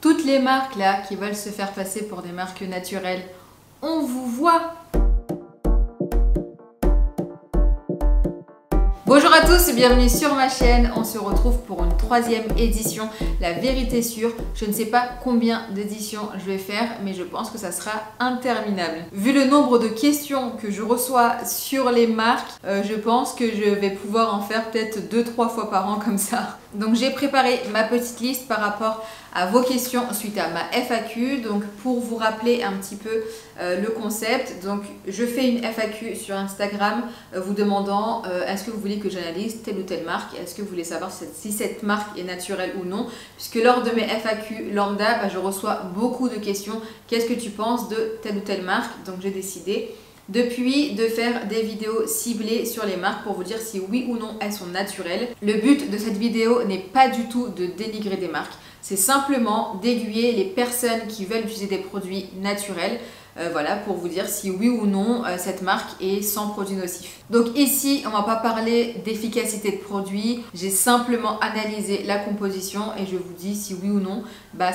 Toutes les marques là qui veulent se faire passer pour des marques naturelles, on vous voit. Bonjour à tous et bienvenue sur ma chaîne. On se retrouve pour une troisième édition, la vérité sûre. Je ne sais pas combien d'éditions je vais faire, mais je pense que ça sera interminable. Vu le nombre de questions que je reçois sur les marques, je pense que je vais pouvoir en faire peut-être 2-3 fois par an comme ça. Donc j'ai préparé ma petite liste par rapport à vos questions suite à ma FAQ. Donc pour vous rappeler un petit peu le concept, donc je fais une FAQ sur Instagram vous demandant est-ce que vous voulez que j'analyse telle ou telle marque, est-ce que vous voulez savoir si cette marque est naturelle ou non, puisque lors de mes FAQ lambda, je reçois beaucoup de questions. Qu'est-ce que tu penses de telle ou telle marque? Donc j'ai décidé depuis de faire des vidéos ciblées sur les marques pour vous dire si oui ou non elles sont naturelles. Le but de cette vidéo n'est pas du tout de dénigrer des marques, c'est simplement d'aiguiller les personnes qui veulent utiliser des produits naturels. Voilà, pour vous dire si oui ou non cette marque est sans produits nocifs. Donc ici, on ne va pas parler d'efficacité de produit, j'ai simplement analysé la composition et je vous dis si oui ou non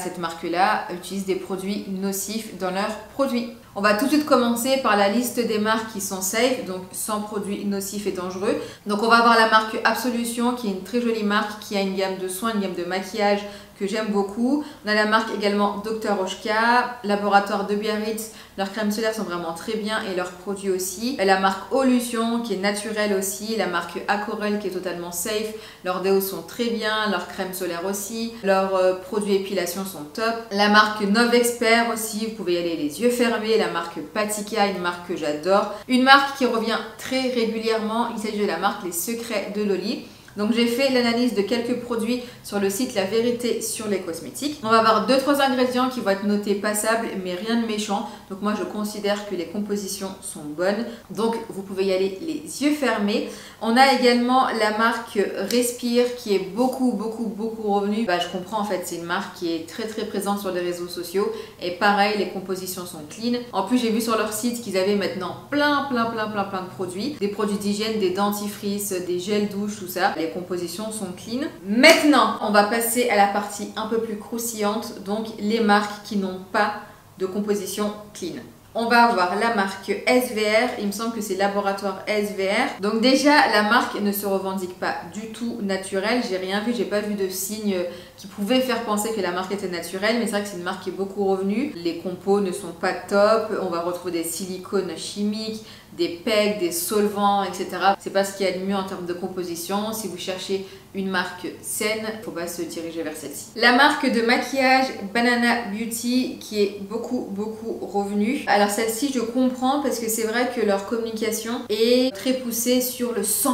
cette marque-là utilise des produits nocifs dans leurs produits. On va tout de suite commencer par la liste des marques qui sont safe, donc sans produits nocifs et dangereux. Donc on va avoir la marque Absolution qui est une très jolie marque qui a une gamme de soins, une gamme de maquillage que j'aime beaucoup. On a la marque également Dr Oshka, laboratoire de Biarritz. Leurs crèmes solaires sont vraiment très bien et leurs produits aussi. La marque Olution qui est naturelle aussi. La marque Acorel qui est totalement safe. Leurs déos sont très bien, leurs crèmes solaires aussi. Leurs produits épilation sont top. La marque Novexpert aussi, vous pouvez y aller les yeux fermés. La marque Patika, une marque que j'adore. Une marque qui revient très régulièrement, il s'agit de la marque Les Secrets de Loli. Donc j'ai fait l'analyse de quelques produits sur le site La Vérité sur les cosmétiques. On va avoir 2-3 ingrédients qui vont être notés passables mais rien de méchant. Donc moi je considère que les compositions sont bonnes. Donc vous pouvez y aller les yeux fermés. On a également la marque Respire qui est beaucoup revenue. Je comprends en fait, c'est une marque qui est très présente sur les réseaux sociaux. Et pareil, les compositions sont clean. En plus j'ai vu sur leur site qu'ils avaient maintenant plein de produits. Des produits d'hygiène, des dentifrices, des gels douche, tout ça. Les compositions sont clean. Maintenant, on va passer à la partie un peu plus croustillante, donc les marques qui n'ont pas de composition clean. On va avoir la marque SVR, il me semble que c'est laboratoire SVR. Donc déjà, la marque ne se revendique pas du tout naturelle. J'ai rien vu, j'ai pas vu de signe qui pouvait faire penser que la marque était naturelle. Mais c'est vrai que c'est une marque qui est beaucoup revenue. Les compos ne sont pas top. On va retrouver des silicones chimiques, des PEG, des solvants, etc. C'est pas ce qu'il y a de mieux en termes de composition. Si vous cherchez une marque saine, il ne faut pas se diriger vers celle-ci. La marque de maquillage Banana Beauty qui est beaucoup revenue. Alors celle-ci je comprends parce que c'est vrai que leur communication est très poussée sur le 100%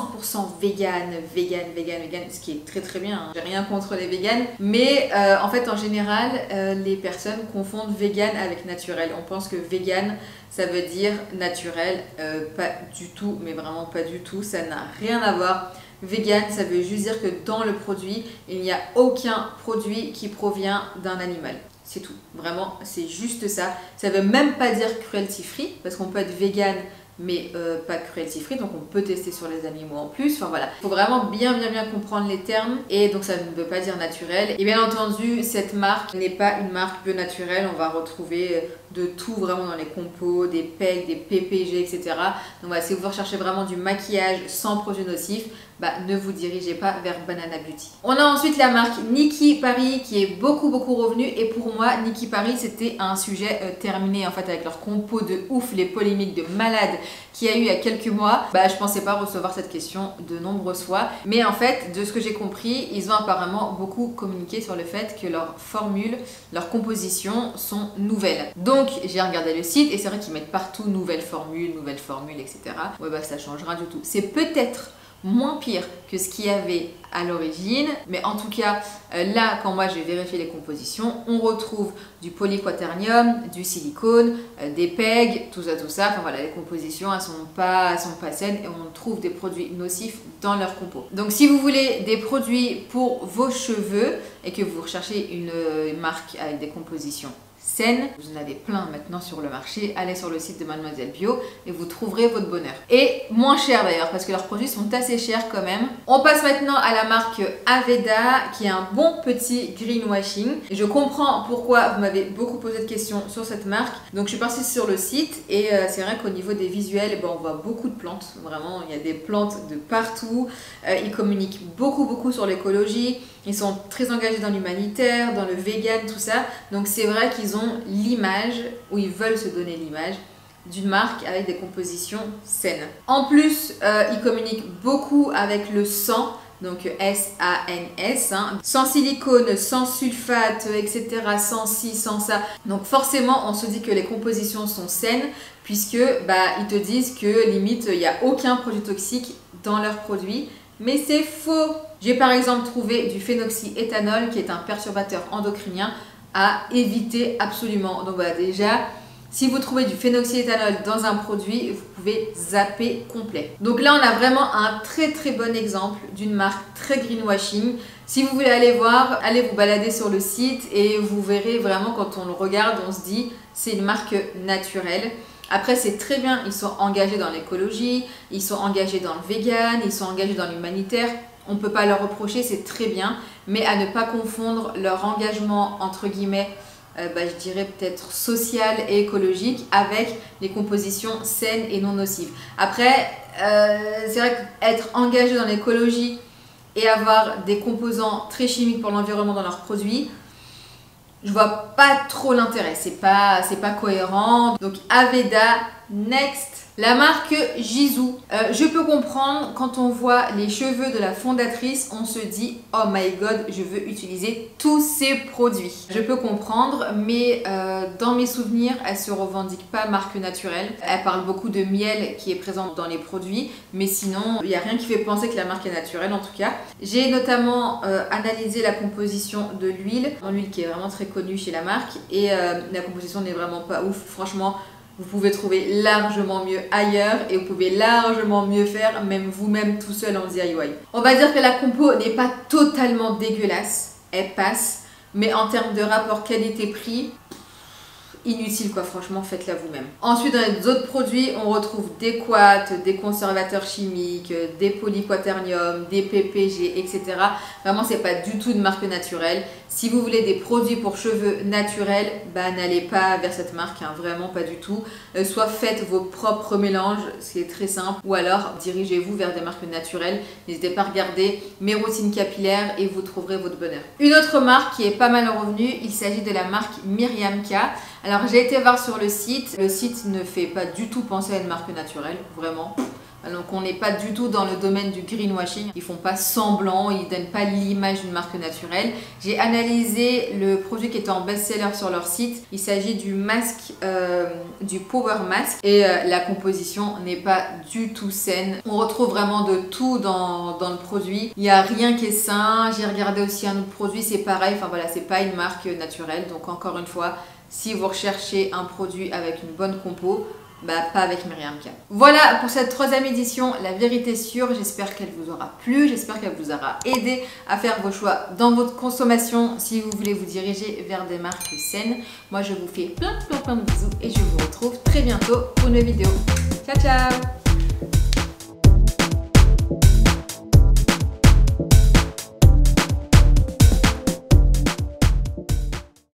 vegan, ce qui est très bien, hein. J'ai rien contre les véganes, mais en fait en général les personnes confondent vegan avec naturel. On pense que vegan ça veut dire naturel, pas du tout, mais vraiment pas du tout, ça n'a rien à voir. Vegan, ça veut juste dire que dans le produit, il n'y a aucun produit qui provient d'un animal. C'est tout. Vraiment, c'est juste ça. Ça veut même pas dire cruelty free, parce qu'on peut être vegan, mais pas cruelty free, donc on peut tester sur les animaux en plus. Enfin voilà, il faut vraiment bien comprendre les termes, et donc ça ne veut pas dire naturel. Et bien entendu, cette marque n'est pas une marque bio naturelle. On va retrouver de tout vraiment dans les compos, des PEG, des PPG, etc. Donc voilà, si vous recherchez vraiment du maquillage sans produits nocifs, ne vous dirigez pas vers Banana Beauty. On a ensuite la marque Nikki Paris qui est beaucoup revenue, et pour moi Nikki Paris c'était un sujet terminé en fait avec leur compo de ouf, les polémiques de malade qu'il y a eu il y a quelques mois. Je pensais pas recevoir cette question de nombreuses fois, mais en fait de ce que j'ai compris, ils ont apparemment beaucoup communiqué sur le fait que leurs formules, leurs compositions sont nouvelles. Donc j'ai regardé le site et c'est vrai qu'ils mettent partout nouvelles formules, etc. Ouais ça change rien du tout. C'est peut-être moins pire que ce qu'il y avait à l'origine, mais en tout cas là quand moi j'ai vérifié les compositions, on retrouve du polyquaternium, du silicone, des PEG, tout ça, enfin voilà, les compositions elles sont pas saines et on trouve des produits nocifs dans leur compo. Donc si vous voulez des produits pour vos cheveux et que vous recherchez une marque avec des compositions saines, vous en avez plein maintenant sur le marché, allez sur le site de Mademoiselle Bio et vous trouverez votre bonheur. Et moins cher d'ailleurs parce que leurs produits sont assez chers quand même. On passe maintenant à la la marque Aveda qui est un bon petit greenwashing. Et je comprends pourquoi vous m'avez beaucoup posé de questions sur cette marque. Donc je suis partie sur le site et c'est vrai qu'au niveau des visuels, on voit beaucoup de plantes. Vraiment, il y a des plantes de partout. Ils communiquent beaucoup sur l'écologie. Ils sont très engagés dans l'humanitaire, dans le vegan, tout ça. Donc c'est vrai qu'ils ont l'image, ou ils veulent se donner l'image, d'une marque avec des compositions saines. En plus, ils communiquent beaucoup avec le sans, donc S-A-N-S, hein, sans silicone, sans sulfate, etc., sans ci, sans ça. Donc forcément, on se dit que les compositions sont saines, puisque ils te disent que limite, il n'y a aucun produit toxique dans leurs produits. Mais c'est faux! J'ai par exemple trouvé du phénoxyéthanol qui est un perturbateur endocrinien à éviter absolument. Donc voilà, déjà, si vous trouvez du phénoxyéthanol dans un produit, vous pouvez zapper complet. Donc là, on a vraiment un très bon exemple d'une marque très greenwashing. Si vous voulez aller voir, allez vous balader sur le site et vous verrez vraiment quand on le regarde, on se dit c'est une marque naturelle. Après, c'est très bien, ils sont engagés dans l'écologie, ils sont engagés dans le vegan, ils sont engagés dans l'humanitaire. On ne peut pas leur reprocher, c'est très bien, mais à ne pas confondre leur engagement, entre guillemets, je dirais peut-être social et écologique, avec les compositions saines et non nocives. Après, c'est vrai qu'être engagé dans l'écologie et avoir des composants très chimiques pour l'environnement dans leurs produits, je vois pas trop l'intérêt, c'est pas cohérent. Donc Aveda, next. La marque Jisoo. Je peux comprendre quand on voit les cheveux de la fondatrice, on se dit oh my god, je veux utiliser tous ces produits. Je peux comprendre, mais dans mes souvenirs, elle se revendique pas marque naturelle. Elle parle beaucoup de miel qui est présent dans les produits, mais sinon, il n'y a rien qui fait penser que la marque est naturelle en tout cas. J'ai notamment analysé la composition de l'huile, une huile qui est vraiment très connue chez la marque, et la composition n'est vraiment pas ouf, franchement. Vous pouvez trouver largement mieux ailleurs et vous pouvez largement mieux faire même vous-même tout seul en DIY. On va dire que la compo n'est pas totalement dégueulasse, elle passe, mais en termes de rapport qualité-prix, inutile quoi, franchement faites-la vous-même. Ensuite, dans les autres produits, on retrouve des quats, des conservateurs chimiques, des polyquaternium, des PPG, etc. Vraiment, c'est pas du tout une marque naturelle. Si vous voulez des produits pour cheveux naturels, n'allez pas vers cette marque, hein, vraiment pas du tout. Soit faites vos propres mélanges, ce qui est très simple, ou alors dirigez-vous vers des marques naturelles. N'hésitez pas à regarder mes routines capillaires et vous trouverez votre bonheur. Une autre marque qui est pas mal revenue, il s'agit de la marque Miriam K. Alors j'ai été voir sur le site ne fait pas du tout penser à une marque naturelle, vraiment. Donc on n'est pas du tout dans le domaine du greenwashing, ils font pas semblant, ils donnent pas l'image d'une marque naturelle. J'ai analysé le produit qui était en best-seller sur leur site, il s'agit du masque, du Power Mask, et la composition n'est pas du tout saine. On retrouve vraiment de tout dans le produit, il n'y a rien qui est sain. J'ai regardé aussi un autre produit, c'est pareil, enfin voilà, c'est pas une marque naturelle. Donc encore une fois, si vous recherchez un produit avec une bonne compo, pas avec Miriam K. Voilà pour cette troisième édition, La Vérité Sûre. J'espère qu'elle vous aura plu, j'espère qu'elle vous aura aidé à faire vos choix dans votre consommation si vous voulez vous diriger vers des marques saines. Moi, je vous fais plein de bisous et je vous retrouve très bientôt pour une nouvelle vidéo. Ciao, ciao!